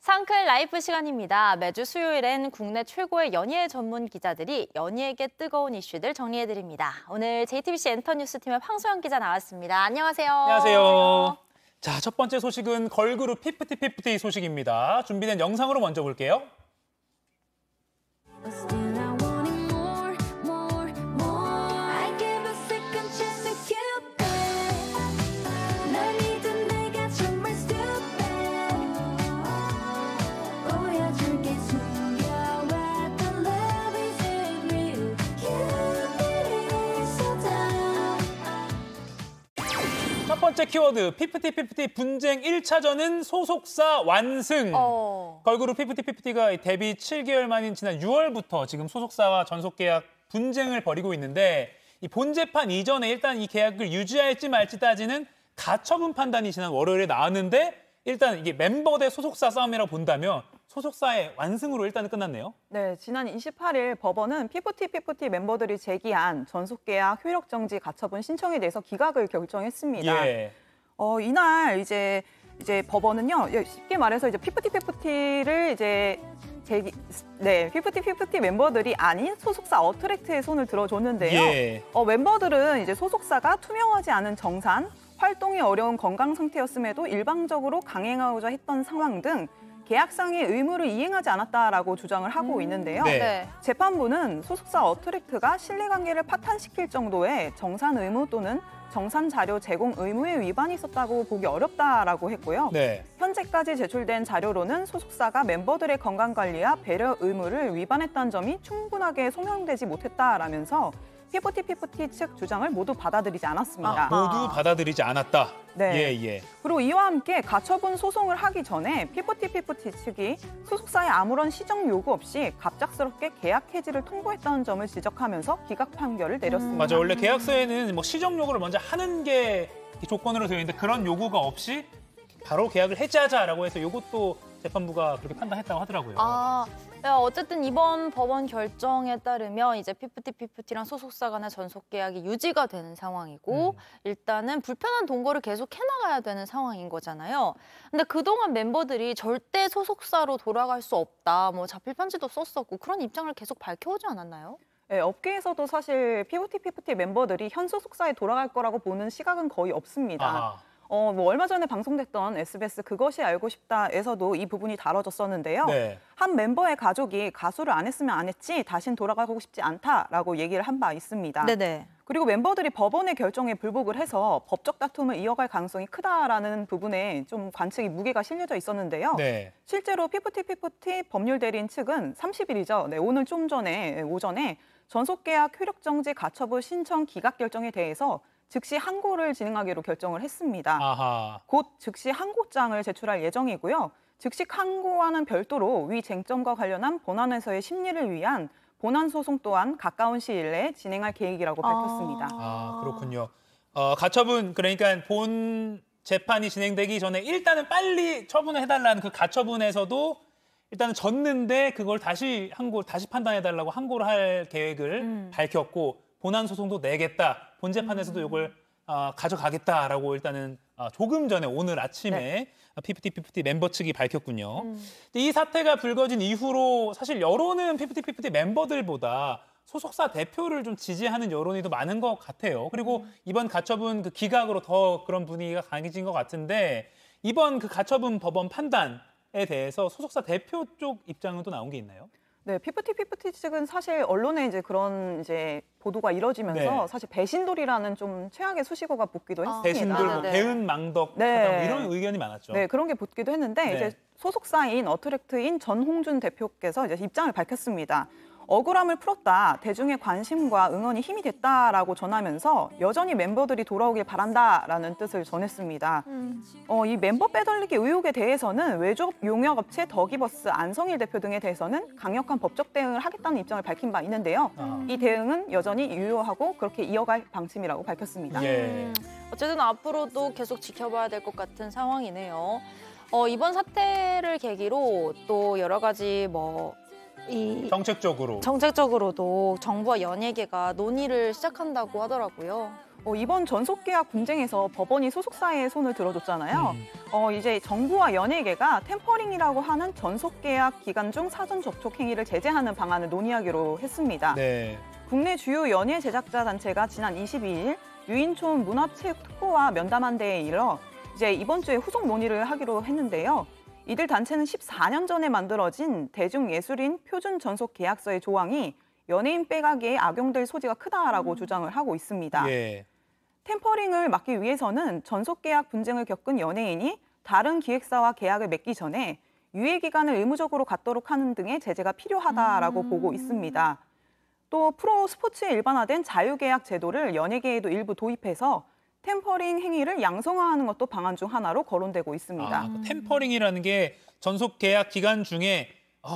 상클 라이프 시간입니다. 매주 수요일엔 국내 최고의 연예 전문 기자들이 연예계 뜨거운 이슈들 정리해드립니다. 오늘 JTBC 엔터뉴스팀의 황소영 기자 나왔습니다. 안녕하세요. 안녕하세요. 자, 첫 번째 소식은 걸그룹 피프티피프티 소식입니다. 준비된 영상으로 먼저 볼게요. 첫 번째 키워드, 피프티피프티 분쟁 1차전은 소속사 완승. 걸그룹 피프티피프티가 데뷔 7개월 만인 지난 6월부터 지금 소속사와 전속계약 분쟁을 벌이고 있는데 이 본재판 이전에 일단 이 계약을 유지할지 말지 따지는 가처분 판단이 지난 월요일에 나왔는데 일단 이게 멤버 대 소속사 싸움이라고 본다면 소속사의 완승으로 일단은 끝났네요. 네, 지난 28일 법원은 피프티피프티 멤버들이 제기한 전속계약 효력정지 가처분 신청에 대해서 기각을 결정했습니다. 예. 이날 이제 법원은요, 쉽게 말해서 이제 피프티피프티를 피프티피프티 멤버들이 아닌 소속사 어트랙트의 손을 들어줬는데요. 예. 멤버들은 이제 소속사가 투명하지 않은 정산, 활동이 어려운 건강 상태였음에도 일방적으로 강행하고자 했던 상황 등 계약상의 의무를 이행하지 않았다라고 주장을 하고 있는데요. 네. 재판부는 소속사 어트랙트가 신뢰관계를 파탄시킬 정도의 정산 의무 또는 정산 자료 제공 의무에 위반이 있었다고 보기 어렵다라고 했고요. 네. 현재까지 제출된 자료로는 소속사가 멤버들의 건강관리와 배려 의무를 위반했다는 점이 충분하게 소명되지 못했다라면서 피프티피프티 측 주장을 모두 받아들이지 않았습니다. 모두 받아들이지 않았다. 네. 예. 그리고 이와 함께 가처분 소송을 하기 전에 피프티피프티 측이 소속사에 아무런 시정 요구 없이 갑작스럽게 계약 해지를 통보했다는 점을 지적하면서 기각 판결을 내렸습니다. 맞아, 원래 계약서에는 뭐 시정 요구를 먼저 하는 게 조건으로 되어 있는데 그런 요구가 없이 바로 계약을 해지하자라고 해서 이것도 재판부가 그렇게 판단했다고 하더라고요. 어쨌든 이번 법원 결정에 따르면 이제 피프티피프티랑 소속사 간의 전속 계약이 유지가 되는 상황이고 일단은 불편한 동거를 계속 해나가야 되는 상황인 거잖아요. 근데 그동안 멤버들이 절대 소속사로 돌아갈 수 없다, 뭐 자필 편지도 썼었고 그런 입장을 계속 밝혀오지 않았나요? 네, 업계에서도 사실 피프티피프티 멤버들이 현 소속사에 돌아갈 거라고 보는 시각은 거의 없습니다. 얼마 전에 방송됐던 SBS 그것이 알고 싶다에서도 이 부분이 다뤄졌었는데요. 네. 한 멤버의 가족이 가수를 안 했으면 안 했지 다신 돌아가고 싶지 않다라고 얘기를 한 바 있습니다. 네네. 그리고 멤버들이 법원의 결정에 불복을 해서 법적 다툼을 이어갈 가능성이 크다라는 부분에 좀 관측이 무게가 실려져 있었는데요. 네. 실제로 피프티피프티 법률 대리인 측은 30일이죠. 네, 오늘 좀 전에 오전에 전속계약 효력정지 가처분 신청 기각 결정에 대해서 즉시 항고를 진행하기로 결정을 했습니다. 곧 즉시 항고장을 제출할 예정이고요. 즉시 항고와는 별도로 위 쟁점과 관련한 본안에서의 심리를 위한 본안 소송 또한 가까운 시일 내에 진행할 계획이라고 밝혔습니다. 그렇군요. 가처분, 그러니까 본 재판이 진행되기 전에 일단은 빨리 처분을 해달라는 그 가처분에서도 일단은 졌는데 그걸 다시 판단해달라고 항고를 할 계획을 밝혔고 본안 소송도 내겠다. 본 재판에서도 이걸 가져가겠다라고 일단은 조금 전에 오늘 아침에 피프티피프티 멤버 측이 밝혔군요. 이 사태가 불거진 이후로 사실 여론은 피프티피프티 멤버들보다 소속사 대표를 좀 지지하는 여론이 더 많은 것 같아요. 그리고 이번 가처분 그 기각으로 더 그런 분위기가 강해진 것 같은데 이번 그 가처분 법원 판단에 대해서 소속사 대표 쪽 입장은 또 나온 게 있나요? 네, 피프티피프티 측은 사실 언론에 이제 그런 보도가 이뤄지면서 사실 배신돌이라는 좀 최악의 수식어가 붙기도 했습니다. 배신돌, 배은망덕 이런 의견이 많았죠. 네, 그런 게 붙기도 했는데 이제 소속사인 어트랙트인 전홍준 대표께서 이제 입장을 밝혔습니다. 억울함을 풀었다. 대중의 관심과 응원이 힘이 됐다라고 전하면서 여전히 멤버들이 돌아오길 바란다라는 뜻을 전했습니다. 이 멤버 빼돌리기 의혹에 대해서는 외주 용역업체 더기버스 안성일 대표 등에 대해서는 강력한 법적 대응을 하겠다는 입장을 밝힌 바 있는데요. 이 대응은 여전히 유효하고 그렇게 이어갈 방침이라고 밝혔습니다. 어쨌든 앞으로도 계속 지켜봐야 될 것 같은 상황이네요. 이번 사태를 계기로 또 여러 가지 정책적으로도 정부와 연예계가 논의를 시작한다고 하더라고요. 이번 전속계약 분쟁에서 법원이 소속사의 손을 들어줬잖아요. 이제 정부와 연예계가 템퍼링이라고 하는 전속계약 기간 중 사전 접촉 행위를 제재하는 방안을 논의하기로 했습니다. 네. 국내 주요 연예 제작자 단체가 지난 22일 유인촌 문화체육특보와 면담한 데에 이르러 이제 이번 주에 후속 논의를 하기로 했는데요. 이들 단체는 14년 전에 만들어진 대중예술인 표준 전속 계약서의 조항이 연예인 빼가기에 악용될 소지가 크다라고 주장을 하고 있습니다. 예. 템퍼링을 막기 위해서는 전속 계약 분쟁을 겪은 연예인이 다른 기획사와 계약을 맺기 전에 유예 기간을 의무적으로 갖도록 하는 등의 제재가 필요하다라고 보고 있습니다. 또 프로 스포츠에 일반화된 자유계약 제도를 연예계에도 일부 도입해서 템퍼링 행위를 양성화하는 것도 방안 중 하나로 거론되고 있습니다. 그 템퍼링이라는 게 전속 계약 기간 중에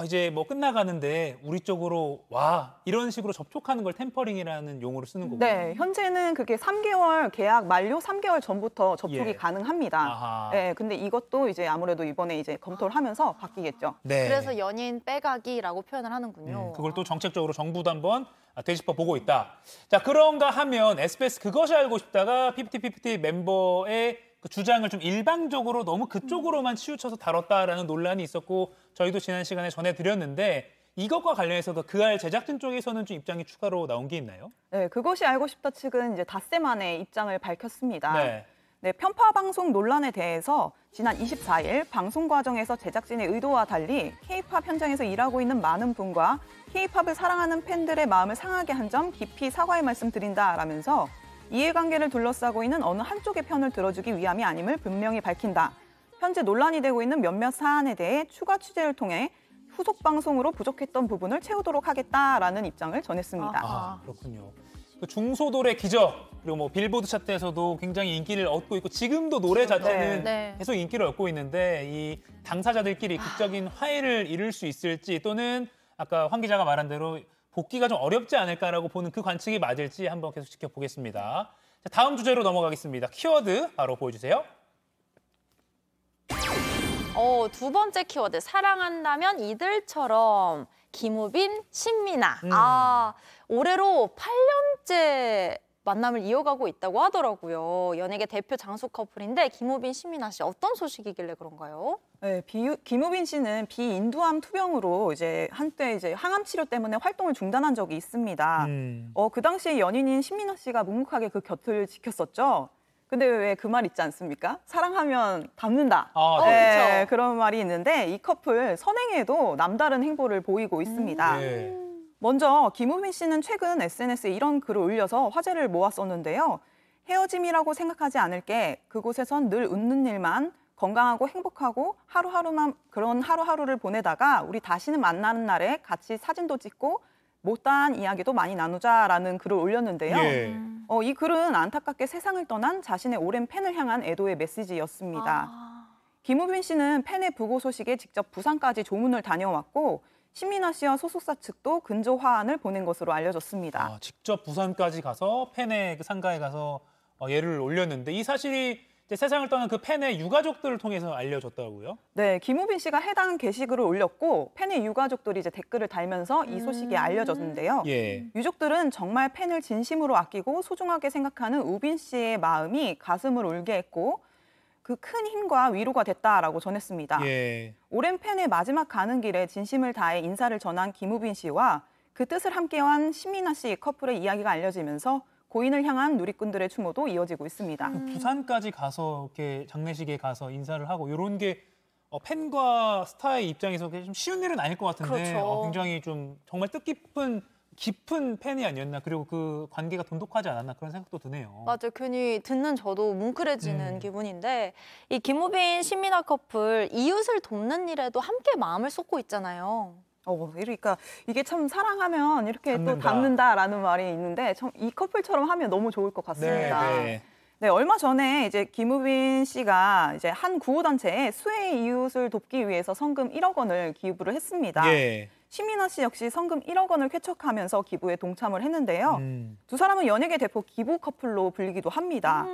이제 뭐 끝나가는데 우리 쪽으로 와 이런 식으로 접촉하는 걸 템퍼링이라는 용어로 쓰는 거군요. 네, 현재는 그게 3개월 계약 만료 3개월 전부터 접촉이 예. 가능합니다. 아하. 네, 근데 이것도 이제 아무래도 이번에 이제 검토를 하면서 바뀌겠죠. 네. 그래서 연예인 빼가기라고 표현을 하는군요. 그걸 또 정책적으로 정부도 한번 되짚어 보고 있다. 자, 그런가 하면 SBS 그것이 알고 싶다가 피프티피프티 멤버의 그 주장을 좀 일방적으로 너무 그쪽으로만 치우쳐서 다뤘다라는 논란이 있었고 저희도 지난 시간에 전해드렸는데 이것과 관련해서도 그알 제작진 쪽에서는 좀 입장이 추가로 나온 게 있나요? 네, 그것이 알고 싶다 측은 이제 닷새 만에 입장을 밝혔습니다. 네. 네, 편파 방송 논란에 대해서 지난 24일 방송 과정에서 제작진의 의도와 달리 K-팝 현장에서 일하고 있는 많은 분과 K-팝을 사랑하는 팬들의 마음을 상하게 한 점 깊이 사과의 말씀 드린다라면서 이해관계를 둘러싸고 있는 어느 한쪽의 편을 들어주기 위함이 아님을 분명히 밝힌다. 현재 논란이 되고 있는 몇몇 사안에 대해 추가 취재를 통해 후속 방송으로 부족했던 부분을 채우도록 하겠다라는 입장을 전했습니다. 그렇군요. 그 중소돌의 기적 그리고 뭐 빌보드 차트에서도 굉장히 인기를 얻고 있고 지금도 노래 자체는 네. 계속 인기를 얻고 있는데 이 당사자들끼리 극적인 화해를 이룰 수 있을지 또는 아까 황 기자가 말한 대로 복귀가 좀 어렵지 않을까라고 보는 그 관측이 맞을지 한번 계속 지켜보겠습니다. 자, 다음 주제로 넘어가겠습니다. 키워드 바로 보여주세요. 두 번째 키워드 사랑한다면 이들처럼 김우빈, 신민아. 올해로 8년째 만남을 이어가고 있다고 하더라고요. 연예계 대표 장수 커플인데 김우빈, 신민아 씨 어떤 소식이길래 그런가요? 네, 김우빈 씨는 비인두암 투병으로 이제 한때 이제 항암 치료 때문에 활동을 중단한 적이 있습니다. 그 당시에 연인인 신민아 씨가 묵묵하게 그 곁을 지켰었죠. 근데 왜 그 말 있지 않습니까? 사랑하면 닮는다. 네. 네, 그런 말이 있는데 이 커플 선행에도 남다른 행보를 보이고 있습니다. 네. 먼저 김우빈 씨는 최근 SNS에 이런 글을 올려서 화제를 모았었는데요. 헤어짐이라고 생각하지 않을게. 그곳에선 늘 웃는 일만 건강하고 행복하고 그런 하루하루를 보내다가 우리 다시는 만나는 날에 같이 사진도 찍고 못다한 이야기도 많이 나누자라는 글을 올렸는데요. 예. 이 글은 안타깝게 세상을 떠난 자신의 오랜 팬을 향한 애도의 메시지였습니다. 김우빈 씨는 팬의 부고 소식에 직접 부산까지 조문을 다녀왔고 신민아 씨와 소속사 측도 근조 화환을 보낸 것으로 알려졌습니다. 직접 부산까지 가서 팬의 그 상가에 가서 예를 올렸는데 이 사실이 이제 세상을 떠난 그 팬의 유가족들을 통해서 알려졌다고요? 네, 김우빈 씨가 해당 게시글을 올렸고 팬의 유가족들이 이제 댓글을 달면서 이 소식이 알려졌는데요. 예. 유족들은 정말 팬을 진심으로 아끼고 소중하게 생각하는 우빈 씨의 마음이 가슴을 울게 했고 그 큰 힘과 위로가 됐다라고 전했습니다. 예. 오랜 팬의 마지막 가는 길에 진심을 다해 인사를 전한 김우빈 씨와 그 뜻을 함께한 신민아 씨 커플의 이야기가 알려지면서 고인을 향한 누리꾼들의 추모도 이어지고 있습니다. 부산까지 가서 이렇게 장례식에 가서 인사를 하고 이런 게 팬과 스타의 입장에서 좀 쉬운 일은 아닐 것 같은데 그렇죠. 굉장히 좀 정말 깊은 팬이 아니었나 그리고 그 관계가 돈독하지 않았나 그런 생각도 드네요. 맞아요. 괜히 듣는 저도 뭉클해지는 기분인데 이 김우빈, 신민아 커플 이웃을 돕는 일에도 함께 마음을 쏟고 있잖아요. 그러니까 이게 참 사랑하면 이렇게 또 닮는다. 닮는다라는 말이 있는데 이 커플처럼 하면 너무 좋을 것 같습니다. 네. 네, 얼마 전에 이제 김우빈 씨가 이제 한 구호단체에 수혜의 이웃을 돕기 위해서 성금 1억 원을 기부를 했습니다. 예. 신민아 씨 역시 성금 1억 원을 쾌척하면서 기부에 동참을 했는데요. 두 사람은 연예계 대표 기부 커플로 불리기도 합니다.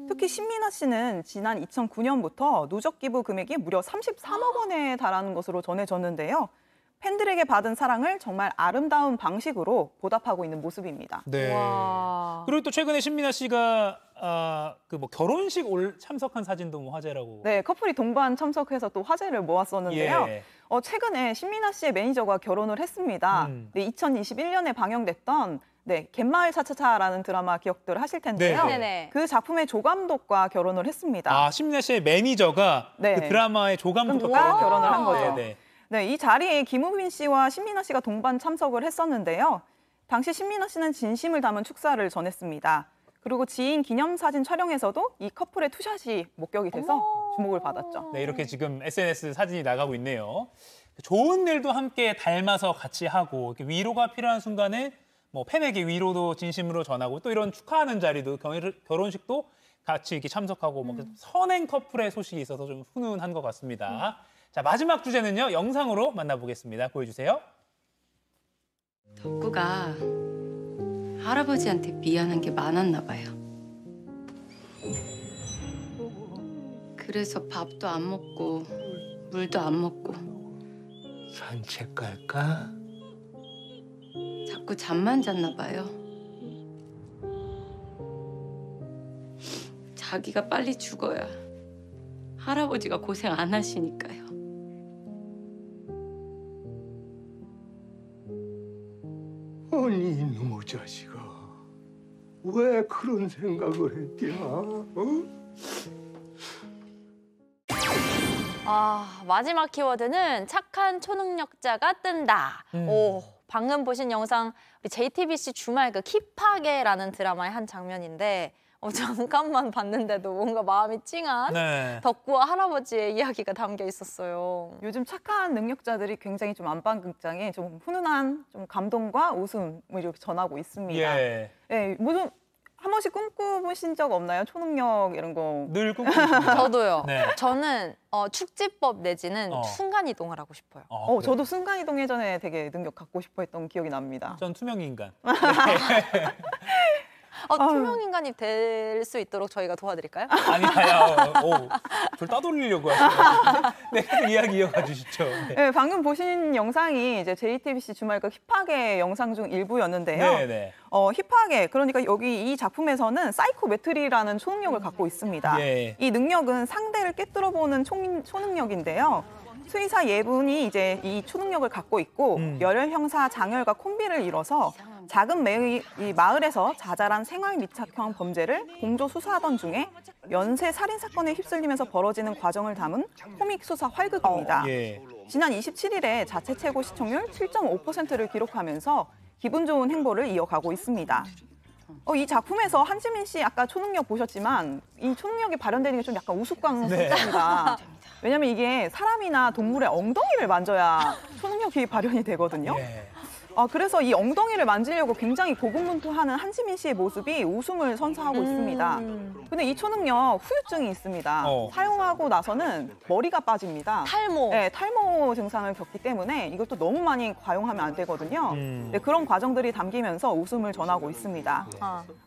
특히 신민아 씨는 지난 2009년부터 누적 기부 금액이 무려 33억 원에 달하는 것으로 전해졌는데요. 팬들에게 받은 사랑을 정말 아름다운 방식으로 보답하고 있는 모습입니다. 네. 와. 그리고 또 최근에 신민아 씨가 그 뭐 결혼식 참석한 사진도 뭐 화제라고. 네, 커플이 동반 참석해서 또 화제를 모았었는데요. 예. 최근에 신민아 씨의 매니저가 결혼을 했습니다. 네, 2021년에 방영됐던 갯마을 차차차라는 드라마 기억들 하실 텐데요. 네네. 그 작품의 조감독과 결혼을 했습니다. 신민아 씨의 매니저가 네. 그 드라마의 조감독과 누가 결혼을 한 거죠. 네. 네, 이 자리에 김우빈 씨와 신민아 씨가 동반 참석을 했었는데요. 당시 신민아 씨는 진심을 담은 축사를 전했습니다. 그리고 지인 기념사진 촬영에서도 이 커플의 투샷이 목격이 돼서 주목을 받았죠. 네, 이렇게 지금 SNS 사진이 나가고 있네요. 좋은 일도 함께 닮아서 같이 하고 이렇게 위로가 필요한 순간에 뭐 팬에게 위로도 진심으로 전하고 또 이런 축하하는 자리도 결혼식도 같이 이렇게 참석하고 뭐 선행 커플의 소식이 있어서 좀 훈훈한 것 같습니다. 자, 마지막 주제는요. 영상으로 만나보겠습니다. 보여주세요. 덕구가 할아버지한테 미안한 게 많았나 봐요. 그래서 밥도 안 먹고 물도 안 먹고 산책 갈까? 자꾸 잠만 잤나 봐요. 자기가 빨리 죽어야 할아버지가 고생 안 하시니까요. 아니 이놈의 자식아, 왜 그런 생각을 했디야? 마지막 키워드는 착한 초능력자가 뜬다. 방금 보신 영상 우리 JTBC 주말 그 힙하게라는 드라마의 한 장면인데 잠깐만 봤는데도 뭔가 마음이 찡한 네. 덕구와 할아버지의 이야기가 담겨 있었어요. 요즘 착한 능력자들이 굉장히 좀 안방극장에 좀 훈훈한 좀 감동과 웃음을 이렇게 전하고 있습니다. 예. 네, 모두 한 번씩 꿈꿔보신 적 없나요? 초능력 이런 거. 늘 꿈꾸십니다. 저도요. 네. 저는 축지법 내지는 순간 이동을 하고 싶어요. 그래요? 저도 순간이동 예전에 되게 능력 갖고 싶어 했던 기억이 납니다. 전 투명인간. 투명 인간이 될 수 있도록 저희가 도와드릴까요? 아니야. 저를 따돌리려고 하시는. 네, 계속 이야기 이어가 주시죠. 네. 네, 방금 보신 영상이 이제 JTBC 주말극 힙하게 영상 중 일부였는데요. 네. 힙하게, 그러니까 여기 이 작품에서는 사이코메트리라는 초능력을 갖고 있습니다. 예. 이 능력은 상대를 꿰뚫어보는 초능력인데요. 수의사 예분이 이제 이 초능력을 갖고 있고 열혈 형사 장혈과 콤비를 이뤄서 작은 이 마을에서 자잘한 생활 밀착형 범죄를 공조 수사하던 중에 연쇄 살인 사건에 휩쓸리면서 벌어지는 과정을 담은 코믹 수사 활극입니다. 예. 지난 27일에 자체 최고 시청률 7.5%를 기록하면서 기분 좋은 행보를 이어가고 있습니다. 이 작품에서 한지민 씨 아까 초능력 보셨지만 이 초능력이 발현되는 게 좀 약간 우스꽝스럽습니다. 왜냐면 이게 사람이나 동물의 엉덩이를 만져야 초능력이 발현이 되거든요. 예. 그래서 이 엉덩이를 만지려고 굉장히 고군분투하는 한지민 씨의 모습이 웃음을 선사하고 있습니다. 근데 이 초능력 후유증이 있습니다. 사용하고 나서는 머리가 빠집니다. 탈모. 네, 탈모 증상을 겪기 때문에 이것도 너무 많이 과용하면 안 되거든요. 네, 그런 과정들이 담기면서 웃음을 전하고 있습니다.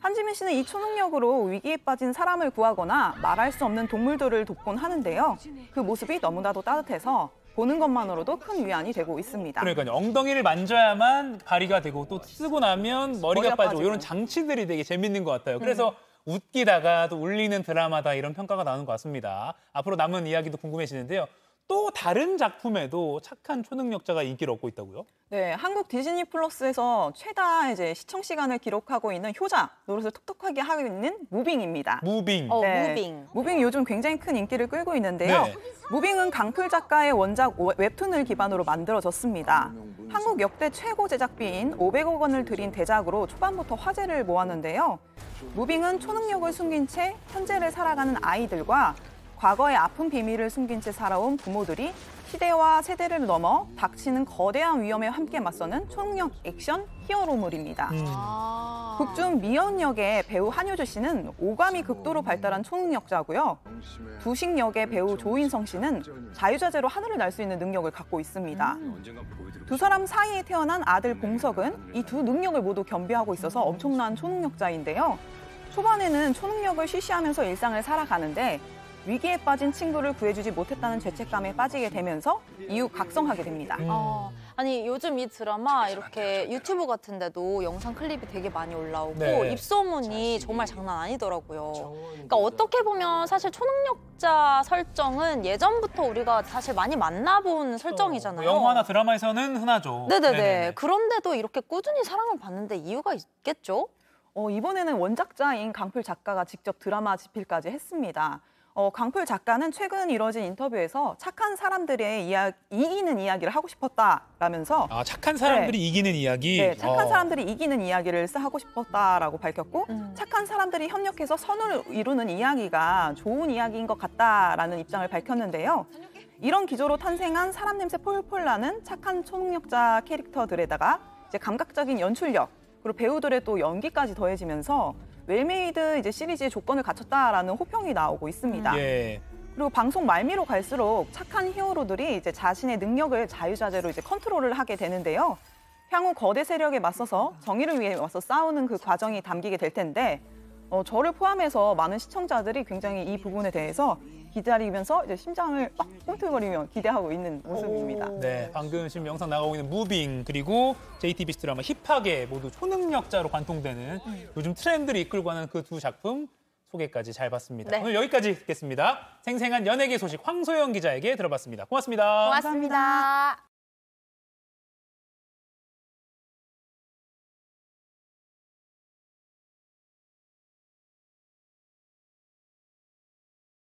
한지민 씨는 이 초능력으로 위기에 빠진 사람을 구하거나 말할 수 없는 동물들을 돕곤 하는데요. 그 모습이 너무나도 따뜻해서 보는 것만으로도 큰 위안이 되고 있습니다. 그러니까요. 엉덩이를 만져야만 발휘가 되고 또 쓰고 나면 머리가 빠지고 이런 장치들이 되게 재밌는 것 같아요. 그래서 웃기다가 또 울리는 드라마다 이런 평가가 나오는 것 같습니다. 앞으로 남은 이야기도 궁금해지는데요. 또 다른 작품에도 착한 초능력자가 인기를 얻고 있다고요? 네, 한국 디즈니 플러스에서 최다 이제 시청 시간을 기록하고 있는 효자 노릇을 톡톡하게 하고 있는 무빙입니다. 무빙. 무빙. 무빙이 요즘 굉장히 큰 인기를 끌고 있는데요. 네. 무빙은 강풀 작가의 원작 웹툰을 기반으로 만들어졌습니다. 한국 역대 최고 제작비인 500억 원을 들인 대작으로 초반부터 화제를 모았는데요. 무빙은 초능력을 숨긴 채 현재를 살아가는 아이들과 과거의 아픈 비밀을 숨긴 채 살아온 부모들이 시대와 세대를 넘어 닥치는 거대한 위험에 함께 맞서는 초능력 액션 히어로물입니다. 극중 미연 역의 배우 한효주 씨는 오감이 극도로 발달한 초능력자고요. 두식 역의 배우 조인성 씨는 자유자재로 하늘을 날 수 있는 능력을 갖고 있습니다. 두 사람 사이에 태어난 아들 봉석은 이 두 능력을 모두 겸비하고 있어서 엄청난 초능력자인데요. 초반에는 초능력을 쉬쉬하면서 일상을 살아가는데 위기에 빠진 친구를 구해주지 못했다는 죄책감에 빠지게 되면서 이후 각성하게 됩니다. 아니 요즘 이 드라마 이렇게 유튜브 같은 데도 영상 클립이 되게 많이 올라오고 네. 입소문이 정말 장난 아니더라고요. 그러니까 어떻게 보면 사실 초능력자 설정은 예전부터 우리가 사실 많이 만나본 설정이잖아요. 영화나 드라마에서는 흔하죠. 네네네. 그런데도 이렇게 꾸준히 사랑을 받는데 이유가 있겠죠? 이번에는 원작자인 강풀 작가가 직접 드라마 집필까지 했습니다. 강풀 작가는 최근 이뤄진 인터뷰에서 착한 사람들의 이기는 이야기를 하고 싶었다라면서 아, 착한 사람들이 이기는 이야기. 네, 착한 사람들이 이기는 이야기를 하고 싶었다라고 밝혔고 착한 사람들이 협력해서 선을 이루는 이야기가 좋은 이야기인 것 같다라는 입장을 밝혔는데요. 이런 기조로 탄생한 사람 냄새 폴폴 나는 착한 초능력자 캐릭터들에다가 이제 감각적인 연출력 그리고 배우들의 또 연기까지 더해지면서 웰메이드 이제 시리즈의 조건을 갖췄다라는 호평이 나오고 있습니다. 예. 그리고 방송 말미로 갈수록 착한 히어로들이 이제 자신의 능력을 자유자재로 이제 컨트롤을 하게 되는데요. 향후 거대 세력에 맞서서 정의를 위해 맞서 싸우는 그 과정이 담기게 될 텐데 저를 포함해서 많은 시청자들이 굉장히 이 부분에 대해서 기다리면서 이제 심장을 막 꿈틀거리며 기대하고 있는 모습입니다. 네, 방금 지금 영상 나가고 있는 무빙 그리고 JTBC 드라마 힙하게 모두 초능력자로 관통되는 요즘 트렌드를 이끌고 가는 그 두 작품 소개까지 잘 봤습니다. 네. 오늘 여기까지 듣겠습니다. 생생한 연예계 소식 황소영 기자에게 들어봤습니다. 고맙습니다. 고맙습니다.